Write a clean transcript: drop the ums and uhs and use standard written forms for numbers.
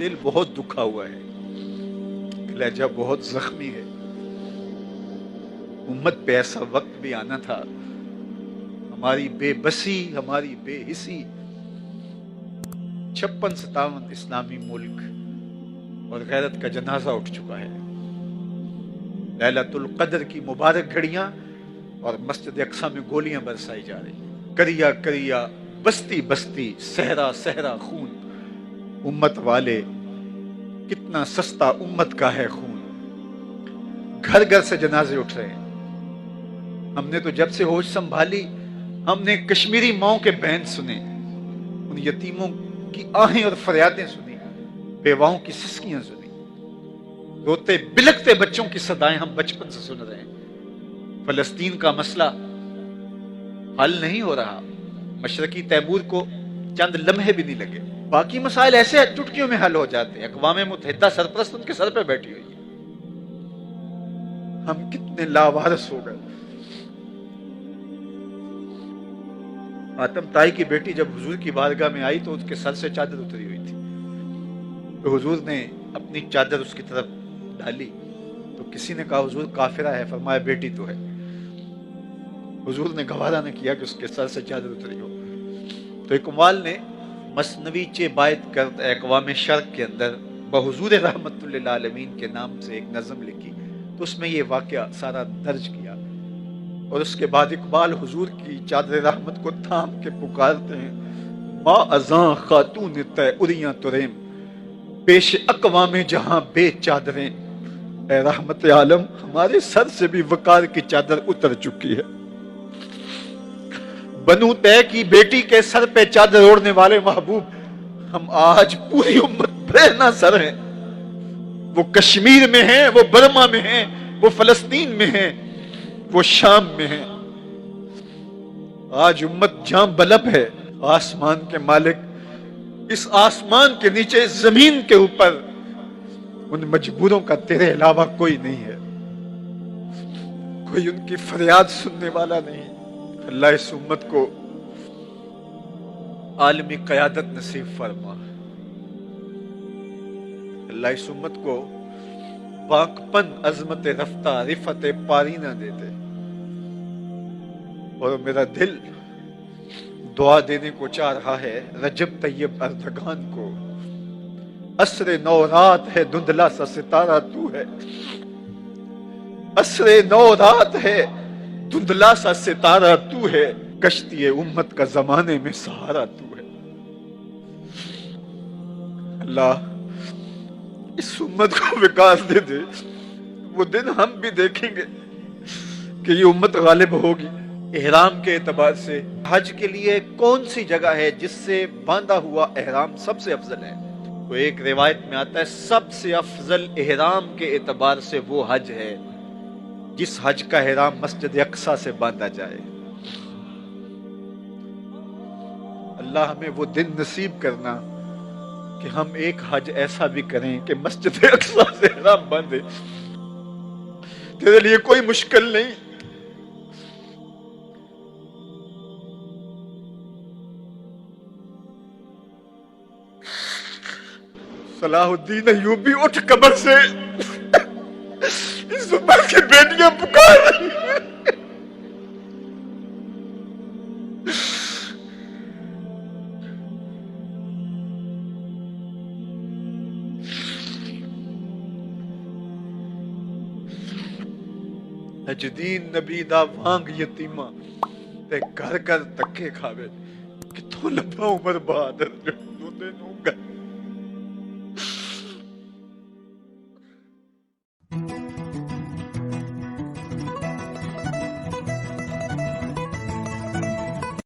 دل بہت دکھا ہوا ہے، لہجہ بہت زخمی ہے۔ امت پہ ایسا وقت بھی آنا تھا، ہماری بے بسی، ہماری بے حسی، 56-57 اسلامی ملک اور غیرت کا جنازہ اٹھ چکا ہے۔ لیلۃ القدر کی مبارک گھڑیاں اور مسجد اقصی میں گولیاں برسائی جا رہی، کریا کریا، بستی بستی، صحرا صحرا خون۔ امت والے، کتنا سستا امت کا ہے خون، گھر گھر سے جنازے اٹھ رہے ہیں۔ ہم نے تو جب سے ہوش سنبھالی، ہم نے کشمیری ماؤں کے بین سنے، ان یتیموں کی آہیں اور فریادیں سنی، بیواؤں کی سسکیاں سنی، روتے بلکتے بچوں کی صدائیں ہم بچپن سے سن رہے ہیں۔ فلسطین کا مسئلہ حل نہیں ہو رہا، مشرقی تیمور کو چند لمحے بھی نہیں لگے، باقی مسائل ایسے چٹکیوں میں حل ہو جاتے ہیں۔ اقوام متحدہ سرپرست ان کے سر پہ بیٹھی ہوئی ہے۔ ہم کتنے لاوارث ہو گئے۔ آتم تائی کی بیٹی جب حضور کی بارگاہ میں آئی تو اس کے سر سے چادر اتری ہوئی تھی، تو حضور نے اپنی چادر اس کی طرف ڈالی تو کسی نے کہا حضور کافرہ ہے، فرمایا بیٹی تو ہے۔ حضور نے گوارا نہ کیا کہ اس کے سر سے چادر اتری ہو، تو اقبال نے مثنوی چے باید کرد اقوام شرق کے اندر بحضور رحمت للعالمین کے نام سے ایک نظم لکھی، تو اس میں یہ واقعہ سارا درج کیا، اور اس کے بعد اقبال حضور کی چادر رحمت کو تھام کے پکارتے ہیں، ما ازاں خاتون تے اریاں تریم، پیش اقوام جہاں بے چادریں، اے رحمت عالم ہمارے سر سے بھی وقار کی چادر اتر چکی ہے۔ بنو تے کی بیٹی کے سر پہ چادر اوڑھنے والے محبوب، ہم آج پوری امت برہنہ سر ہیں۔ وہ کشمیر میں ہیں، وہ برما میں ہیں، وہ فلسطین میں ہیں، وہ شام میں ہیں۔ آج امت جاں بلب ہے، آسمان کے مالک، اس آسمان کے نیچے زمین کے اوپر ان مجبوروں کا تیرے علاوہ کوئی نہیں ہے، کوئی ان کی فریاد سننے والا نہیں۔ اللہ اس امت کو عالمی قیادت نصیب فرما، اللہ اس امت کو پاک پن، عظمت رفتہ، رفت پارینہ دے دے۔ اور میرا دل دعا دینے کو چاہ رہا ہے رجب طیب اردگان کو، عصر نو رات ہے دھندلا سا ستارہ تو ہے، عصر نو رات ہے دھندلا سا ستارہ تو ہے، کشتی امت کا زمانے میں سہارا تو ہے۔ اللہ اس امت کو وکاس دے دے، وہ دن ہم بھی دیکھیں گے کہ یہ امت غالب ہوگی۔ احرام کے اعتبار سے حج کے لیے کون سی جگہ ہے جس سے باندھا ہوا احرام سب سے افضل ہے؟ تو ایک روایت میں آتا ہے سب سے افضل احرام کے اعتبار سے وہ حج ہے جس حج کا احرام مسجد اقصی سے باندھا جائے۔ اللہ ہمیں وہ دن نصیب کرنا کہ ہم ایک حج ایسا بھی کریں کہ مسجد اقصی سے احرام باندھے۔ تیرے لیے کوئی مشکل نہیں۔ صلاح الدین ایوبی اٹھ قبر سے، اس امت کی بیٹیاں پکار رہی ہیں۔ نجدین نبی دا وانگ یتیمہ تے گھر گھر تکے کھاوے، کتوں لبا عمر بہادر جو دے نوں گھر